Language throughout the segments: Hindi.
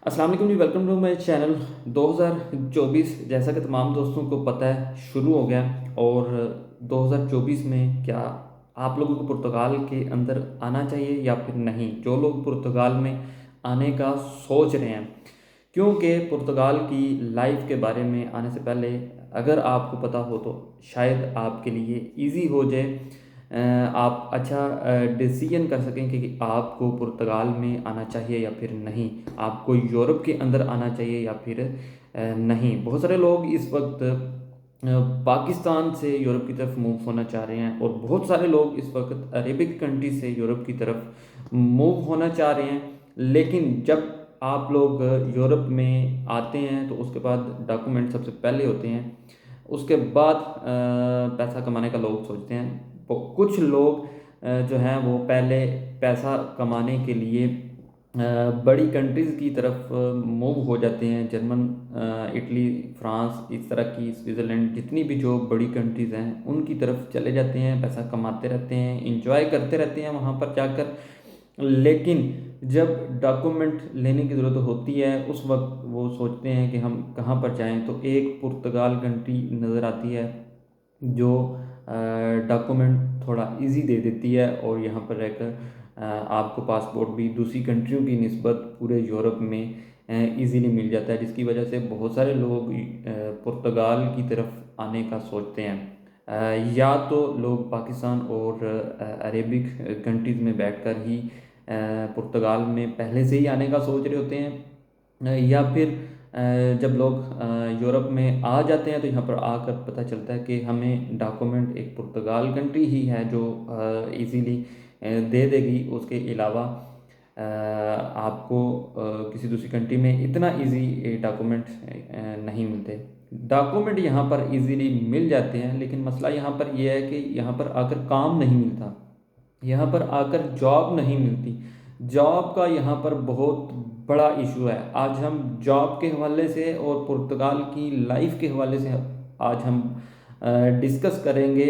अस्सलाम वालेकुम जी, वेलकम टू माय चैनल। 2024 जैसा कि तमाम दोस्तों को पता है शुरू हो गया। और 2024 में क्या आप लोगों को पुर्तगाल के अंदर आना चाहिए या फिर नहीं? जो लोग पुर्तगाल में आने का सोच रहे हैं, क्योंकि पुर्तगाल की लाइफ के बारे में आने से पहले अगर आपको पता हो तो शायद आपके लिए इजी हो जाए। आप अच्छा डिसीजन कर सकें कि आपको पुर्तगाल में आना चाहिए या फिर नहीं, आपको यूरोप के अंदर आना चाहिए या फिर नहीं। बहुत सारे लोग इस वक्त पाकिस्तान से यूरोप की तरफ मूव होना चाह रहे हैं और बहुत सारे लोग इस वक्त अरेबिक कंट्री से यूरोप की तरफ मूव होना चाह रहे हैं। लेकिन जब आप लोग यूरोप में आते हैं तो उसके बाद डॉक्यूमेंट सबसे पहले होते हैं, उसके बाद पैसा कमाने का लोग सोचते हैं। कुछ लोग जो हैं वो पहले पैसा कमाने के लिए बड़ी कंट्रीज़ की तरफ मूव हो जाते हैं। जर्मन, इटली, फ्रांस, इस तरह की स्विट्ज़रलैंड, जितनी भी जो बड़ी कंट्रीज़ हैं उनकी तरफ चले जाते हैं, पैसा कमाते रहते हैं, इंजॉय करते रहते हैं वहाँ पर जाकर। लेकिन जब डॉक्यूमेंट लेने की ज़रूरत होती है उस वक्त वो सोचते हैं कि हम कहाँ पर जाएं, तो एक पुर्तगाल कंट्री नज़र आती है जो डॉक्यूमेंट थोड़ा इजी दे देती है और यहाँ पर रहकर आपको पासपोर्ट भी दूसरी कंट्रियों की निस्बत पूरे यूरोप में इजीली मिल जाता है, जिसकी वजह से बहुत सारे लोग पुर्तगाल की तरफ आने का सोचते हैं। या तो लोग पाकिस्तान और अरेबिक कंट्रीज़ में बैठकर ही पुर्तगाल में पहले से ही आने का सोच रहे होते हैं, या फिर जब लोग यूरोप में आ जाते हैं तो यहाँ पर आकर पता चलता है कि हमें डॉक्यूमेंट एक पुर्तगाल कंट्री ही है जो इजीली दे देगी। उसके अलावा आपको किसी दूसरी कंट्री में इतना इजी डॉक्यूमेंट नहीं मिलते। डॉक्यूमेंट यहाँ पर इजीली मिल जाते हैं, लेकिन मसला यहाँ पर यह है कि यहाँ पर आकर काम नहीं मिलता, यहाँ पर आकर जॉब नहीं मिलती। जॉब का यहाँ पर बहुत बड़ा इशू है। आज हम जॉब के हवाले से और पुर्तगाल की लाइफ के हवाले से आज हम डिस्कस करेंगे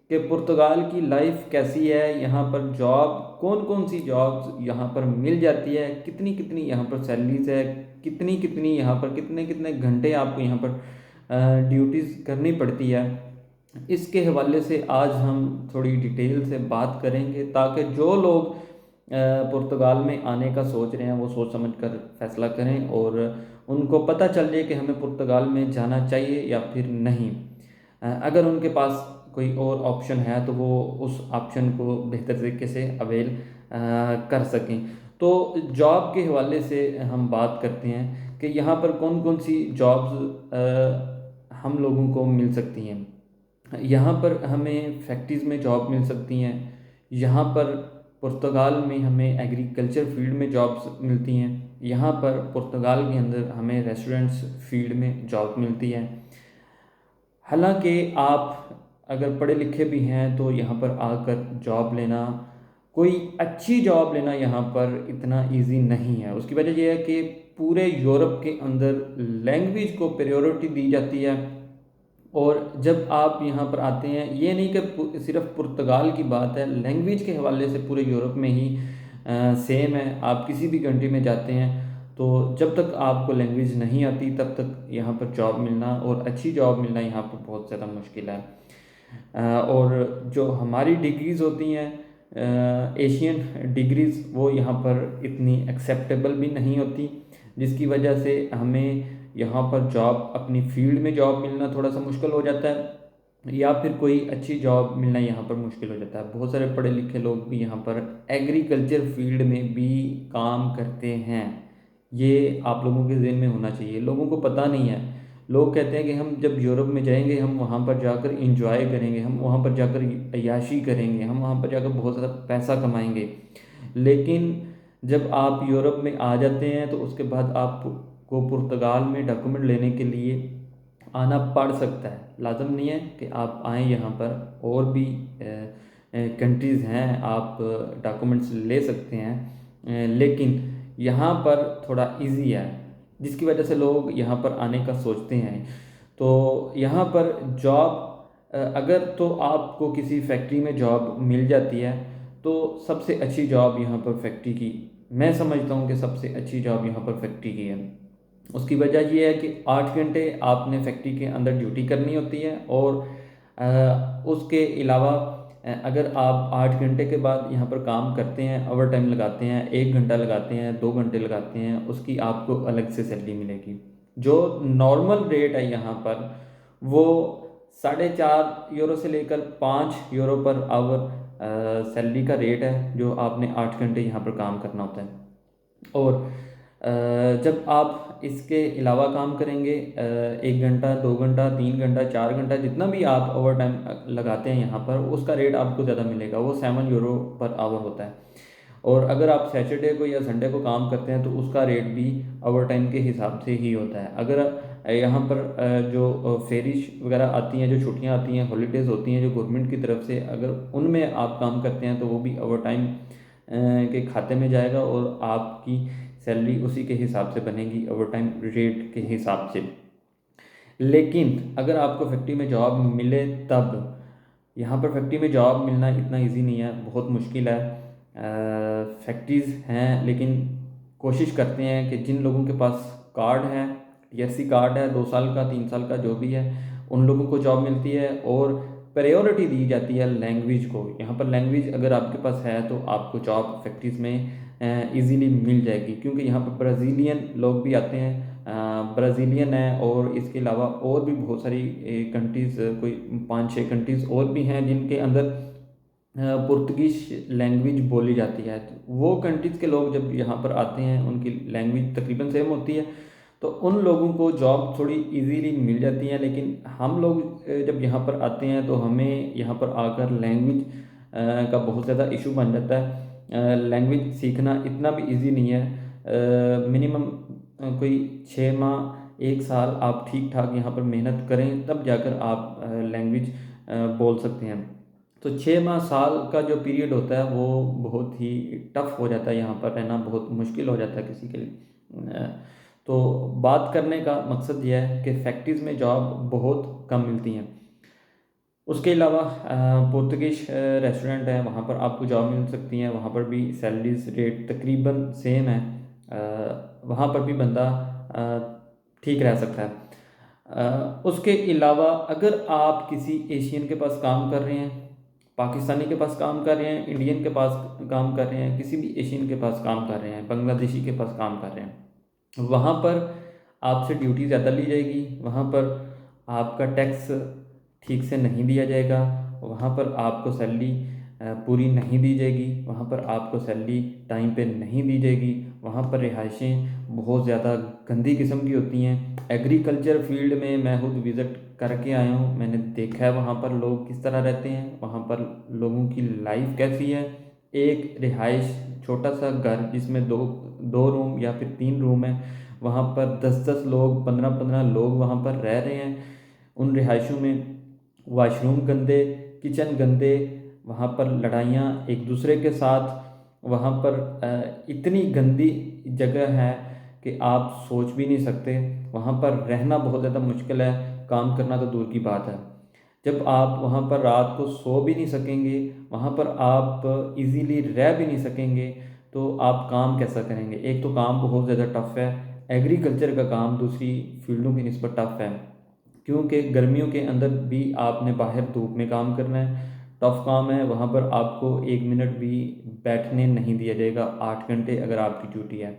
कि पुर्तगाल की लाइफ कैसी है, यहाँ पर जॉब कौन कौन सी जॉब्स यहाँ पर मिल जाती है, कितनी कितनी यहाँ पर सैलरीज है, कितनी कितनी यहाँ पर कितने कितने घंटे आपको यहाँ पर ड्यूटीज़ करनी पड़ती है। इसके हवाले से आज हम थोड़ी डिटेल से बात करेंगे ताकि जो लोग पुर्तगाल में आने का सोच रहे हैं वो सोच समझ कर फैसला करें और उनको पता चल जाए कि हमें पुर्तगाल में जाना चाहिए या फिर नहीं। अगर उनके पास कोई और ऑप्शन है तो वो उस ऑप्शन को बेहतर तरीके से अवेल कर सकें। तो जॉब के हवाले से हम बात करते हैं कि यहाँ पर कौन कौन सी जॉब्स हम लोगों को मिल सकती हैं। यहाँ पर हमें फैक्ट्रीज़ में जॉब मिल सकती हैं। यहाँ पर पुर्तगाल में हमें एग्रीकल्चर फील्ड में जॉब्स मिलती हैं। यहाँ पर पुर्तगाल के अंदर हमें रेस्टोरेंट्स फील्ड में जॉब मिलती है। हालांकि आप अगर पढ़े लिखे भी हैं तो यहाँ पर आकर जॉब लेना, कोई अच्छी जॉब लेना यहाँ पर इतना इजी नहीं है। उसकी वजह यह है कि पूरे यूरोप के अंदर लैंग्वेज को प्रायोरिटी दी जाती है। और जब आप यहाँ पर आते हैं, ये नहीं कि सिर्फ पुर्तगाल की बात है, लैंग्वेज के हवाले से पूरे यूरोप में ही सेम है। आप किसी भी कंट्री में जाते हैं तो जब तक आपको लैंग्वेज नहीं आती तब तक यहाँ पर जॉब मिलना और अच्छी जॉब मिलना यहाँ पर बहुत ज़्यादा मुश्किल है। और जो हमारी डिग्रीज़ होती हैं, एशियन डिग्रीज़, वो यहाँ पर इतनी एक्सेप्टेबल भी नहीं होती, जिसकी वजह से हमें यहाँ पर जॉब, अपनी फील्ड में जॉब मिलना थोड़ा सा मुश्किल हो जाता है, या फिर कोई अच्छी जॉब मिलना यहाँ पर मुश्किल हो जाता है। बहुत सारे पढ़े लिखे लोग भी यहाँ पर एग्रीकल्चर फील्ड में भी काम करते हैं। ये आप लोगों के ज़हन में होना चाहिए। लोगों को पता नहीं है। लोग कहते हैं कि हम जब यूरोप में जाएंगे हम वहाँ पर जाकर इंजॉय करेंगे, हम वहाँ पर जाकर अय्याशी करेंगे, हम वहाँ पर जाकर बहुत ज़्यादा पैसा कमाएंगे। लेकिन जब आप यूरोप में आ जाते हैं तो उसके बाद आपको पुर्तगाल में डॉक्यूमेंट लेने के लिए आना पड़ सकता है। लाजम नहीं है कि आप आएँ यहाँ पर, और भी कंट्रीज़ हैं आप डॉक्यूमेंट्स ले सकते हैं। लेकिन यहाँ पर थोड़ा इजी है, जिसकी वजह से लोग यहाँ पर आने का सोचते हैं। तो यहाँ पर जॉब, अगर तो आपको किसी फैक्ट्री में जॉब मिल जाती है तो सबसे अच्छी जॉब यहाँ पर फैक्ट्री की मैं समझता हूँ कि सबसे अच्छी जॉब यहाँ पर फैक्ट्री की है। उसकी वजह ये है कि 8 घंटे आपने फैक्ट्री के अंदर ड्यूटी करनी होती है, और उसके अलावा अगर आप 8 घंटे के बाद यहाँ पर काम करते हैं, ओवर टाइम लगाते हैं, 1 घंटा लगाते हैं, 2 घंटे लगाते हैं, उसकी आपको अलग से सैलरी मिलेगी। जो नॉर्मल रेट है यहाँ पर वो 4.5 यूरो से लेकर 5 यूरो पर आवर सैलरी का रेट है, जो आपने 8 घंटे यहाँ पर काम करना होता है। और जब आप इसके अलावा काम करेंगे, 1 घंटा, 2 घंटा, 3 घंटा, 4 घंटा, जितना भी आप ओवर टाइम लगाते हैं यहाँ पर, उसका रेट आपको ज़्यादा मिलेगा। वो 7 यूरो पर आवर होता है। और अगर आप सैटरडे को या संडे को काम करते हैं तो उसका रेट भी ओवर टाइम के हिसाब से ही होता है। अगर यहाँ पर जो फेरिश वगैरह आती हैं, जो छुट्टियाँ आती हैं, हॉलीडेज़ होती हैं जो गवर्नमेंट की तरफ से, अगर उनमें आप काम करते हैं तो वो भी ओवर टाइम के खाते में जाएगा, और आपकी सैलरी उसी के हिसाब से बनेगी, ओवर टाइम रेट के हिसाब से। लेकिन अगर आपको फैक्ट्री में जॉब मिले तब, यहाँ पर फैक्ट्री में जॉब मिलना इतना इजी नहीं है, बहुत मुश्किल है। फैक्ट्रीज़ हैं, लेकिन कोशिश करते हैं कि जिन लोगों के पास कार्ड है, टीएससी कार्ड है, 2 साल का, 3 साल का, जो भी है, उन लोगों को जॉब मिलती है। और प्रायोरिटी दी जाती है लैंग्वेज को। यहाँ पर लैंग्वेज अगर आपके पास है तो आपको जॉब फैक्ट्रीज़ में इजीली मिल जाएगी, क्योंकि यहाँ पर ब्राज़ीलियन लोग भी आते हैं। ब्राज़ीलियन है, और इसके अलावा और भी बहुत सारी कंट्रीज़, कोई 5-6 कंट्रीज़ और भी हैं जिनके अंदर पुर्तगीज लैंग्वेज बोली जाती है। तो वो कंट्रीज़ के लोग जब यहाँ पर आते हैं, उनकी लैंग्वेज तकरीबन सेम होती है, तो उन लोगों को जॉब थोड़ी इजीली मिल जाती है। लेकिन हम लोग जब यहाँ पर आते हैं तो हमें यहाँ पर आकर लैंग्वेज का बहुत ज़्यादा इशू बन जाता है। लैंग्वेज सीखना इतना भी इजी नहीं है। मिनिमम कोई 6 माह, 1 साल आप ठीक ठाक यहाँ पर मेहनत करें, तब जाकर आप लैंग्वेज बोल सकते हैं। तो 6 माह, साल का जो पीरियड होता है वो बहुत ही टफ हो जाता है, यहाँ पर रहना बहुत मुश्किल हो जाता है किसी के लिए। तो बात करने का मकसद यह है कि फैक्ट्रीज़ में जॉब बहुत कम मिलती हैं। उसके अलावा पुर्तगीज रेस्टोरेंट है, वहाँ पर आपको जॉब मिल सकती हैं, वहाँ पर भी सैलरीज रेट तकरीबन सेम है। वहाँ पर भी बंदा ठीक रह सकता है। उसके अलावा अगर आप किसी एशियन के पास काम कर रहे हैं, पाकिस्तानी के पास काम कर रहे हैं, इंडियन के पास काम कर रहे हैं, किसी भी एशियन के पास काम कर रहे हैं, बांग्लादेशी के पास काम कर रहे हैं, वहाँ पर आपसे ड्यूटी ज़्यादा ली जाएगी, वहाँ पर आपका टैक्स ठीक से नहीं दिया जाएगा, वहाँ पर आपको सैलरी पूरी नहीं दी जाएगी, वहाँ पर आपको सैलरी टाइम पे नहीं दी जाएगी, वहाँ पर रिहाइशें बहुत ज़्यादा गंदी किस्म की होती हैं। एग्रीकल्चर फील्ड में मैं खुद विज़िट करके आया हूँ, मैंने देखा है वहाँ पर लोग किस तरह रहते हैं, वहाँ पर लोगों की लाइफ कैसी है। एक रिहाइश, छोटा सा घर जिसमें दो रूम या फिर 3 रूम है, वहाँ पर 10-10 लोग, 15-15 लोग वहाँ पर रह रहे हैं। उन रिहाइशों में वॉशरूम गंदे, किचन गंदे, वहाँ पर लड़ाइयाँ एक दूसरे के साथ, वहाँ पर इतनी गंदी जगह है कि आप सोच भी नहीं सकते। वहाँ पर रहना बहुत ज़्यादा मुश्किल है, काम करना तो दूर की बात है। जब आप वहाँ पर रात को सो भी नहीं सकेंगे, वहाँ पर आप इजीली रह भी नहीं सकेंगे, तो आप काम कैसा करेंगे। एक तो काम बहुत ज़्यादा टफ है, एग्रीकल्चर का काम दूसरी फील्डों की निस्बत टफ है, क्योंकि गर्मियों के अंदर भी आपने बाहर धूप में काम करना है, टफ काम है। वहाँ पर आपको 1 मिनट भी बैठने नहीं दिया जाएगा, 8 घंटे अगर आपकी ड्यूटी है।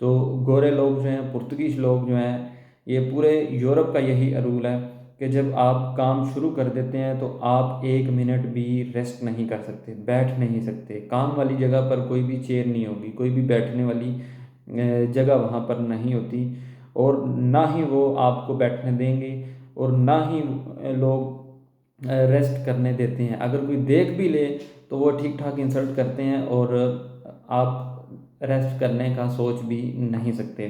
तो गोरे लोग जो हैं, पुर्तगीज लोग जो हैं, ये पूरे यूरोप का यही रूल है कि जब आप काम शुरू कर देते हैं तो आप 1 मिनट भी रेस्ट नहीं कर सकते, बैठ नहीं सकते। काम वाली जगह पर कोई भी चेयर नहीं होगी, कोई भी बैठने वाली जगह वहाँ पर नहीं होती, और ना ही वो आपको बैठने देंगे, और ना ही लोग रेस्ट करने देते हैं। अगर कोई देख भी ले तो वो ठीक ठाक इंसल्ट करते हैं, और आप रेस्ट करने का सोच भी नहीं सकते।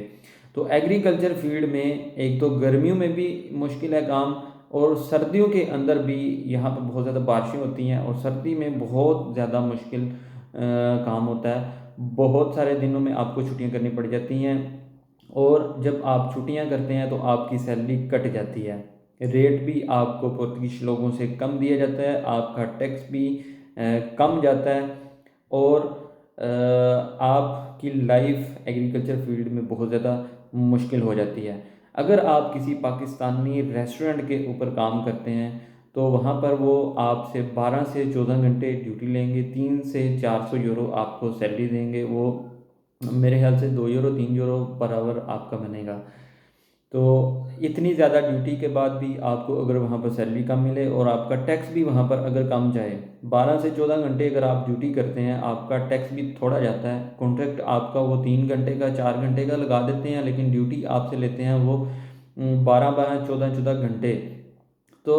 तो एग्रीकल्चर फील्ड में एक तो गर्मियों में भी मुश्किल है काम, और सर्दियों के अंदर भी यहाँ पर बहुत ज़्यादा बारिशें होती हैं, और सर्दी में बहुत ज़्यादा मुश्किल काम होता है। बहुत सारे दिनों में आपको छुट्टियाँ करनी पड़ जाती हैं, और जब आप छुट्टियां करते हैं तो आपकी सैलरी कट जाती है। रेट भी आपको पुर्तगीज लोगों से कम दिया जाता है, आपका टैक्स भी कम जाता है, और आप आपकी लाइफ एग्रीकल्चर फील्ड में बहुत ज़्यादा मुश्किल हो जाती है। अगर आप किसी पाकिस्तानी रेस्टोरेंट के ऊपर काम करते हैं तो वहाँ पर वो आपसे 12 से 14 घंटे ड्यूटी लेंगे, 3 से 400 यूरो आपको सैलरी देंगे। वो मेरे ख्याल से 2 यूरो 3 यूरो पर आवर आपका बनेगा। तो इतनी ज़्यादा ड्यूटी के बाद भी आपको अगर वहाँ पर सैलरी कम मिले और आपका टैक्स भी वहाँ पर अगर कम जाए, 12 से 14 घंटे अगर आप ड्यूटी करते हैं, आपका टैक्स भी थोड़ा जाता है। कॉन्ट्रैक्ट आपका वो 3 घंटे का 4 घंटे का लगा देते हैं, लेकिन ड्यूटी आपसे लेते हैं वो 12-12 14-14 घंटे। तो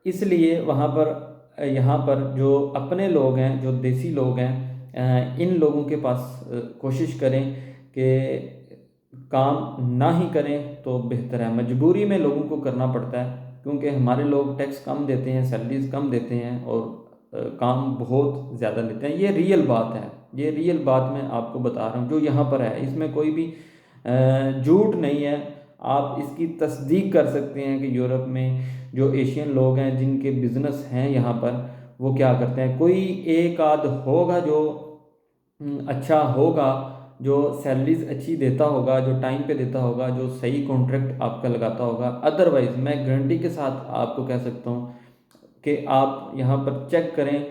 इसलिए वहाँ पर यहाँ पर जो अपने लोग हैं, जो देसी लोग हैं, इन लोगों के पास कोशिश करें कि काम ना ही करें तो बेहतर है। मजबूरी में लोगों को करना पड़ता है क्योंकि हमारे लोग टैक्स कम देते हैं, सैलरीज कम देते हैं और काम बहुत ज़्यादा लेते हैं। ये रियल बात है, ये रियल बात मैं आपको बता रहा हूँ जो यहाँ पर है। इसमें कोई भी झूठ नहीं है। आप इसकी तस्दीक कर सकते हैं कि यूरोप में जो एशियन लोग हैं जिनके बिज़नेस हैं यहाँ पर, वो क्या करते हैं। कोई एक आध होगा जो अच्छा होगा, जो सैलरीज अच्छी देता होगा, जो टाइम पे देता होगा, जो सही कॉन्ट्रैक्ट आपका लगाता होगा। अदरवाइज़ मैं गारंटी के साथ आपको कह सकता हूँ कि आप यहाँ पर चेक करें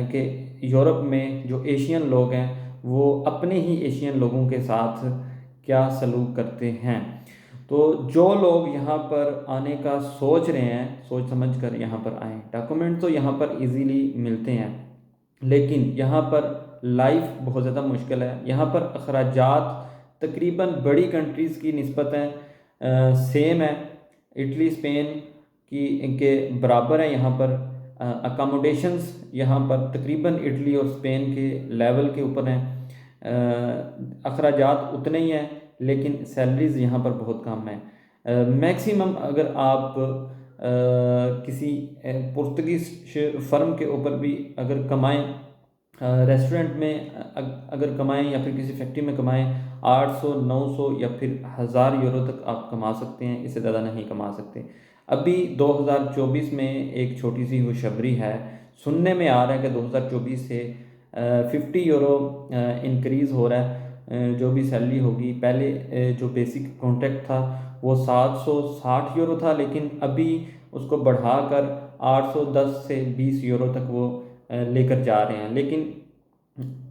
कि यूरोप में जो एशियन लोग हैं वो अपने ही एशियन लोगों के साथ क्या सलूक करते हैं। तो जो लोग यहाँ पर आने का सोच रहे हैं, सोच समझ कर यहाँ पर आएँ। डॉक्यूमेंट तो यहाँ पर इजीली मिलते हैं, लेकिन यहाँ पर लाइफ बहुत ज़्यादा मुश्किल है। यहाँ पर अखराजात तकरीबन बड़ी कंट्रीज़ की निस्बतें सेम है। इटली स्पेन की इनके बराबर है। यहाँ पर अकामोडेशंस यहाँ पर तकरीबन इटली और स्पेन के लेवल के ऊपर हैं। अखराजात उतने ही हैं, लेकिन सैलरीज यहाँ पर बहुत कम है। मैक्सिमम अगर आप किसी पुर्तगीज फर्म के ऊपर भी अगर कमाएं, रेस्टोरेंट में अगर कमाएं या फिर किसी फैक्ट्री में कमाएं, 800 900 या फिर 1000 यूरो तक आप कमा सकते हैं। इससे ज़्यादा नहीं कमा सकते। अभी 2024 में एक छोटी सी खुशखबरी है, सुनने में आ रहा है कि 2024 से 50 यूरो इंक्रीज़ हो रहा है। जो भी सैलरी होगी, पहले जो बेसिक कॉन्ट्रैक्ट था वो 760 यूरो था, लेकिन अभी उसको बढ़ाकर 810 से 20 यूरो तक वो लेकर जा रहे हैं। लेकिन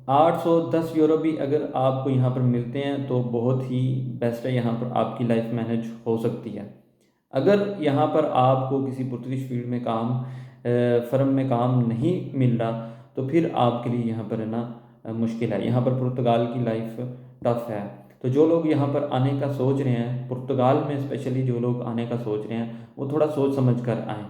810 यूरो भी अगर आपको यहाँ पर मिलते हैं तो बहुत ही बेस्ट है। यहाँ पर आपकी लाइफ मैनेज हो सकती है। अगर यहाँ पर आपको किसी पुर्तगीज फील्ड में काम, फर्म में काम नहीं मिल रहा, तो फिर आपके लिए यहाँ पर है ना मुश्किल है। यहाँ पर पुर्तगाल की लाइफ टफ है। तो जो लोग यहाँ पर आने का सोच रहे हैं, पुर्तगाल में स्पेशली जो लोग आने का सोच रहे हैं, वो थोड़ा सोच समझ कर आएँ।